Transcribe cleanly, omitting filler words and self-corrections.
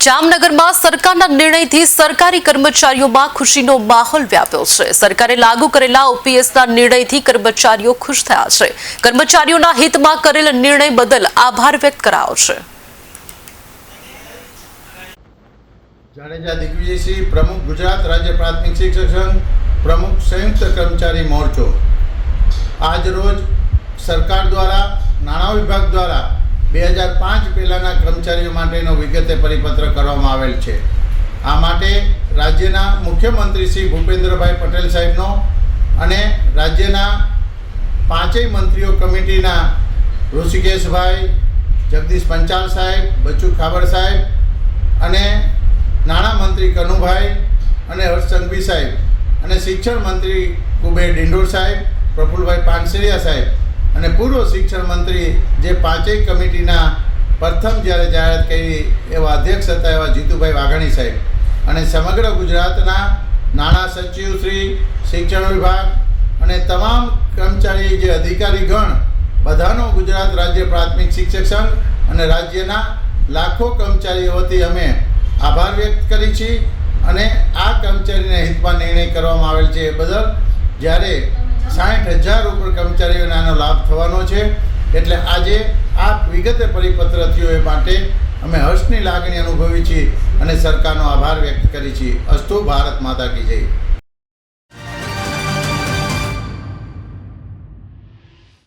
જામનગરમાં સરકારના નિર્ણયથી સરકારી કર્મચારીઓમાં ખુશીનો માહોલ વ્યાપ્યો છે। સરકારે લાગુ કરેલા ઓપીએસના નિર્ણયથી કર્મચારીઓ ખુશ થયા છે। કર્મચારીઓના હિતમાં કરેલ નિર્ણય બદલ આભાર વ્યક્ત કરાયો છે। જાડેજા દિગ્વિજયસિંહ, પ્રમુખ ગુજરાત રાજ્ય પ્રાથમિક શિક્ષક સંઘ, પ્રમુખ સંયુક્ત કર્મચારી મોરચો। આજ રોજ સરકાર દ્વારા નાણાં વિભાગ દ્વારા 2005 પહેલાંના કર્મચારીઓ માટેનો વિગતે પરિપત્ર કરવામાં આવેલ છે। આ માટે રાજ્યના મુખ્યમંત્રી શ્રી ભૂપેન્દ્રભાઈ પટેલ સાહેબનો અને રાજ્યના પાંચેય મંત્રીઓ કમિટીના ઋષિકેશભાઈ, જગદીશ પંચાલ સાહેબ, બચ્ચુ ખાબડ સાહેબ અને નાણાં મંત્રી કનુભાઈ અને હર્ષ સંઘવી સાહેબ અને શિક્ષણ મંત્રી કુબેર ડિંડોર સાહેબ, પ્રફુલભાઈ પાનસેરિયા સાહેબ અને પૂર્વ શિક્ષણ મંત્રી જે પાંચેય કમિટીના પ્રથમ જ્યારે જાહેરાત કરી એવા અધ્યક્ષ હતા એવા જીતુભાઈ વાઘાણી સાહેબ અને સમગ્ર ગુજરાતના નાણાં સચિવ શ્રી, શિક્ષણ વિભાગ અને તમામ કર્મચારી જે અધિકારીગણ બધાનો ગુજરાત રાજ્ય પ્રાથમિક શિક્ષક સંઘ અને રાજ્યના લાખો કર્મચારીઓ વતી અમે આભાર વ્યક્ત કરી છીએ અને આ કર્મચારીના હિતમાં નિર્ણય કરવામાં આવેલ છે એ બદલ જ્યારે 60,000 ઉપર કર્મચારીઓને આનો લાભ થવાનો છે એટલે આજે આ વિગતે પરિપત્ર થયો એ માટે અમે હર્ષની લાગણી અનુભવી છીએ અને સરકારનો આભાર વ્યક્ત કરી છીએ। અસ્તુ, ભારત માતા કી જય।